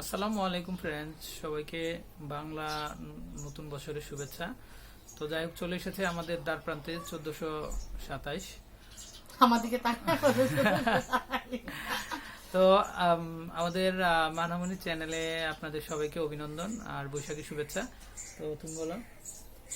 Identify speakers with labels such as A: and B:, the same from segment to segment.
A: আসসালামু আলাইকুম ফ্রেন্ডস, সবাইকে বাংলা নতুন বছরের শুভেচ্ছা। তো যাই হোক, চলে এসেছে আমাদের দ্বার প্রান্তে 1427।
B: আমার দিকে
A: তো আমাদের মানামনি চ্যানেলে আপনাদের সবাইকে অভিনন্দন আর বৈশাখী শুভেচ্ছা। তো তুমি বলো।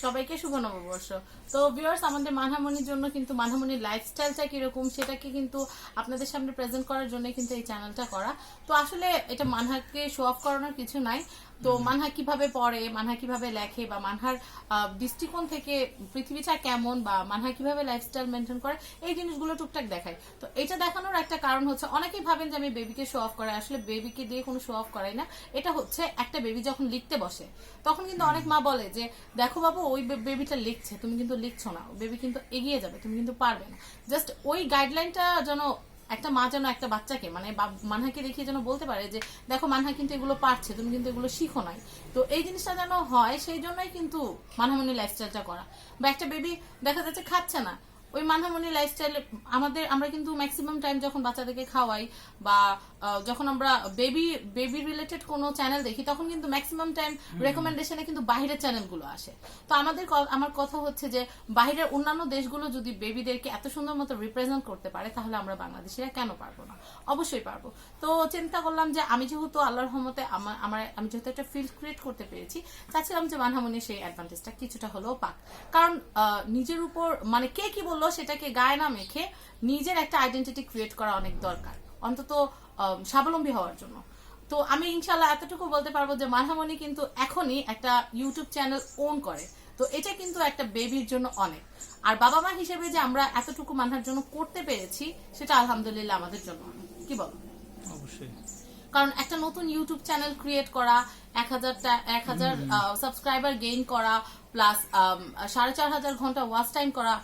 B: সবাইকে শুভ নববর্ষ। তো ভিউয়ার্স, আমাদের মানহামনির জন্য কিন্তু মানহামনির লাইফস্টাইলটা কিরকম সেটাকে কিন্তু আপনাদের সামনে প্রেজেন্ট করার জন্য কিন্তু এই চ্যানেলটা করা। তো আসলে এটা মানহাকে শো অফ করানোর কিছু নাই। তো মানহা কিভাবে পড়ে, মানহা কিভাবে লেখে, বা মানহার দৃষ্টিকোণ থেকে পৃথিবীটা কেমন, বা মানহা কিভাবে লাইফস্টাইল মেনটেন করে, এই জিনিসগুলো টুকটাক দেখায়। তো এটা দেখানোর একটা কারণ হচ্ছে, অনেকেই ভাবেন যে আমি বেবিকে শো অফ করাই, আসলে বেবিকে দিয়ে কোনো শো অফ করাই না। এটা হচ্ছে একটা বেবি যখন লিখতে বসে তখন কিন্তু অনেক মা বলে যে দেখো বাবু, ওই বেবিটা লিখছে, তুমি কিন্তু লিখছো না, বেবি কিন্তু এগিয়ে যাবে, তুমি কিন্তু পারবে না। জাস্ট ওই গাইডলাইনটা যেন একটা মা যেন একটা বাচ্চাকে মানে মানহাকে দেখিয়ে যেন বলতে পারে যে দেখো মানহা কিন্তু এগুলো পারছে, তুমি কিন্তু এগুলো শিখো নাই। তো এই জিনিসটা যেন হয়, সেই জন্যই কিন্তু মানহামনি লাইফস্টাইলটা করা। বা একটা বেবি দেখা যাচ্ছে খাচ্ছে না, ওই মানহামনি লাইফস্টাইল আমরা কিন্তু ম্যাক্সিমাম টাইম যখন বাচ্চাদেরকে খাওয়াই বা যখন আমরা বেবি রিলেটেড কোনো চ্যানেল দেখি, তখন কিন্তু ম্যাক্সিমাম টাইম রেকমেন্ডেশনে কিন্তু বাইরের চ্যানেলগুলো আসে। তো আমার কথা হচ্ছে যে বাইরের অন্যান্য দেশগুলো যদি বেবিদেরকে এত সুন্দর মতো রিপ্রেজেন্ট করতে পারে, তাহলে আমরা বাংলাদেশিরা কেন পারবো না? অবশ্যই পারবো। তো চিন্তা করলাম যে আমি যেহেতু আল্লাহর রহমতে আমি যেহেতু একটা ফিল্ড ক্রিয়েট করতে পেরেছি, চাচ্ছিলাম যে মানহামনি সেই অ্যাডভান্টেজটা কিছুটা হলেও পাক। কারণ নিজের উপর মানে কে কি বললো সেটাকে গায়ে না মেখে নিজের একটা আইডেন্টিটি ক্রিয়েট করা অনেক দরকার, অন্তত স্বাবলম্বী হওয়ার জন্য। তো আমি ইনশাল্লাহ এতটুকু বলতে পারবো যে মানহামনি কিন্তু এখনই একটা ইউটিউব চ্যানেল ওন করে। তো এটা কিন্তু একটা বেবির জন্য অনেক। আর বাবা মা হিসেবে যে আমরা এতটুকু মানহার জন্য করতে পেরেছি, সেটা আলহামদুলিল্লাহ আমাদের জন্য অনেক। কি বলো?
A: অবশ্যই।
B: কারণ একটা নতুন ইউটিউব চ্যানেল ক্রিয়েট করা, 1000 সাবস্ক্রাইবার গেইন করা, প্লাস 4500 ঘন্টা ওয়াচ টাইম করা,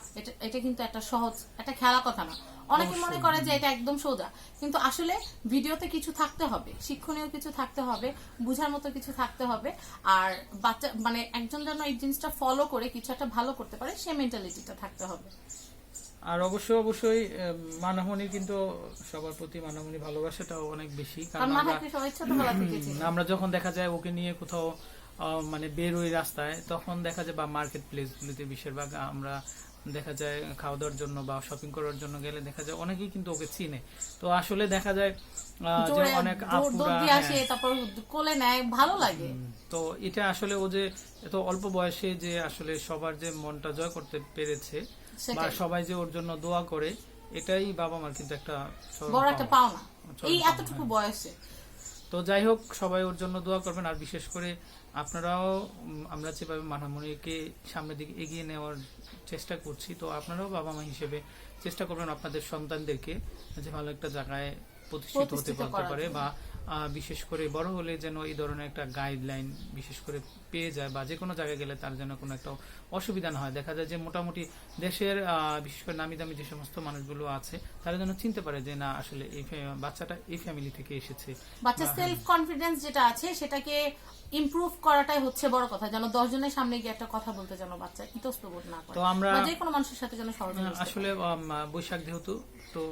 B: এটা কিন্তু একটা সহজ একটা খেলা কথা না। অনেকে মনে করে যে এটা একদম সোজা, কিন্তু আসলে ভিডিওতে কিছু থাকতে হবে, শিক্ষণীয় কিছু থাকতে হবে, বুঝার মতো কিছু থাকতে হবে। আর বাচ্চা মানে একজন যেন এই জিনিসটা ফলো করে কিছু একটা ভালো করতে পারে, সে মেন্টালিটিটা থাকতে হবে।
A: আর অবশ্যই মানামনির কিন্তু সবার প্রতি মানামনি ভালোবাসাটাও অনেক বেশি। কারণ আমরা যখন দেখা যায় ওকে নিয়ে কোথাও মানে বেরোই রাস্তায়, তখন দেখা যায় বা মার্কেট প্লেস গুলিতে বেশিরভাগ আমরা দেখা যায় খাওয়া দাওয়ার জন্য বা শপিং করার জন্য গেলে দেখা যায় অনেকেই কিন্তু ওকে চিনে। তো আসলে দেখা যায় যে অনেক আপুরা
B: তারপর কোলে নেয়, ভালো লাগে।
A: তো এটা আসলে ও যে এত অল্প বয়সে যে আসলে সবার যে মনটা জয় করতে পেরেছে, বা সবাই যে ওর জন্য দোয়া করে, এটাই বাবা মার কিন্তু একটা
B: বড় একটা পাওনা এই এতটুকু বয়সে।
A: তো যাই হোক, সবাই ওর জন্য দোয়া করবেন। আর বিশেষ করে আপনারাও, আমরা যেভাবে মানামনিকে সামনের দিকে এগিয়ে নেওয়ার চেষ্টা করছি, তো আপনারাও বাবা মা হিসেবে চেষ্টা করবেন আপনাদের সন্তানদেরকে যে ভালো একটা জায়গায় প্রতিষ্ঠিত হতে পারে, বা বিশেষ করে বড় হলে যেন এই ধরনের একটা গাইডলাইন বিশেষ করে পেয়ে যায়, বা যে কোনো জায়গায় গেলে তার যেন কোনো একটা অসুবিধা না হয়। দেখা যায় যে মোটামুটি দেশের বিশেষ করে নামি দামি যে সমস্ত মানুষগুলো আছে, তারা যেন চিনতে পারে যে না, আসলে এই বাচ্চাটা এই ফ্যামিলি থেকে এসেছে।
B: বাচ্চা সেলফ কনফিডেন্স যেটা আছে সেটাকে ইমপ্রুভ করাটাই হচ্ছে বড় কথা, যেন 10 জনের সামনে গিয়ে একটা কথা বলতে যেন বাচ্চা ইতস্তত বোধ না করে। তো আমরা যে কোনো মানুষের সাথে যেন সহজে
A: আসলে বৈশাখ যেহেতু, তো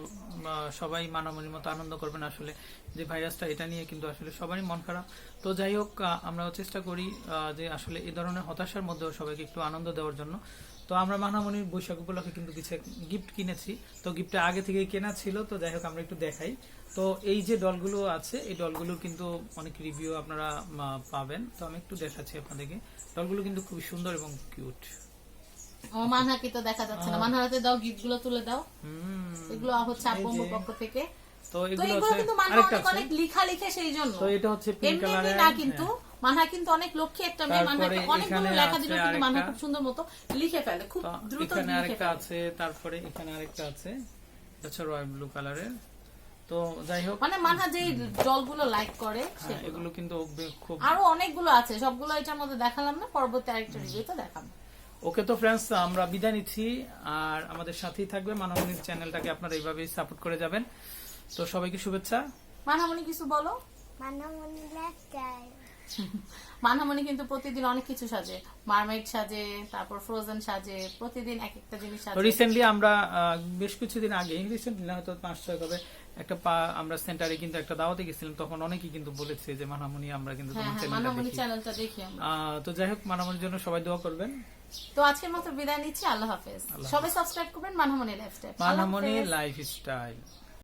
A: সবাই মানামনির মতো আনন্দ করবেন। আসলে যে ভাইরাসটা, এটা নিয়ে কিন্তু আসলে সবারই মন খারাপ। তো যাই হোক, আমরা চেষ্টা করি যে আসলে এই ধরনের হতাশার মধ্যেও সবাইকে একটু আনন্দ দেওয়ার জন্য। তো আমরা মানামনির বৈশাখ উপলক্ষে কিন্তু কিছু গিফট কিনেছি। তো গিফটটা আগে থেকেই কেনা ছিল। তো যাই হোক, আমরা একটু দেখাই। তো এই যে ডলগুলো আছে, এই ডলগুলোর কিন্তু অনেক রিভিউ আপনারা পাবেন। তো আমি একটু দেখাচ্ছি আপনাদেরকে। ডলগুলো কিন্তু খুবই সুন্দর এবং কিউট।
B: মানহাকে তো দেখা যাচ্ছে না, মানহার হাতে দাও, গিফটগুলো তুলে দাও। এগুলো হচ্ছে আব্বুর পক্ষ থেকে।
A: তো এগুলো কিন্তু
B: মানহা অনেক লেখা লিখে, সেই জন্য।
A: তো এটা হচ্ছে পিঙ্ক কালারের
B: না, কিন্তু মানহা কিন্তু অনেক লক্ষ্মী একটা মেয়ে। মানহাকে অনেকগুলো লেখা দিল, কিন্তু মানহা খুব সুন্দর মতো লিখে ফেলে, খুব দ্রুত লিখে ফেলে।
A: আরেকটা আছে, তারপরে এখানে আরেকটা আছে, এটা রয়্যাল ব্লু কালারের। তো যাই হোক,
B: মানে মানহা যেই ডলগুলো লাইক করে,
A: এগুলো কিন্তু খুব
B: আরো অনেকগুলো আছে, সবগুলো এটার মধ্যে দেখালাম না, পরবর্তী আরেকটা রিভিউতে দেখাবো।
A: ওকে, তো ফ্রেন্ডস, আমরা বিদায় নিচ্ছি। আর আমাদের সাথেই থাকবে, মানামনির চ্যানেলটাকে আপনারা এইভাবেই সাপোর্ট করে যাবেন। তো সবাইকে শুভেচ্ছা।
B: মানহামনি কিছু বলো। মানহামনি কিন্তু প্রতিদিন অনেক কিছু সাজে, মারমেড সাজে, তারপর ফ্রোজেন সাজে, প্রতিদিন এক একটা জিনিস সাজে।
A: রিসেন্টলি আমরা বেশ কিছুদিন আগে, রিসেন্টলি না হয়তো 5-6 কবে, আমরা সেন্টারে কিন্তু একটা দাওয়াতে গেছিলাম, তখন অনেকেই কিন্তু বলেছে যে মানামনি আমরা কিন্তু
B: হ্যাঁ
A: তোমার
B: হ্যাঁ
A: চ্যানেলটা
B: মানহামনি
A: দেখি।
B: চ্যানেলটা দেখি আমরা।
A: তো যাই হোক, মানামনির জন্য সবাই দোয়া করবেন।
B: তো আজকের মতো বিদায় নিচ্ছি, আল্লাহ হাফেজ।
A: আল্লাহ
B: সবাই সাবস্ক্রাইব করবেন মানহামনি লাইফস্টাইল।
A: মানামনি লাইফস্টাইল।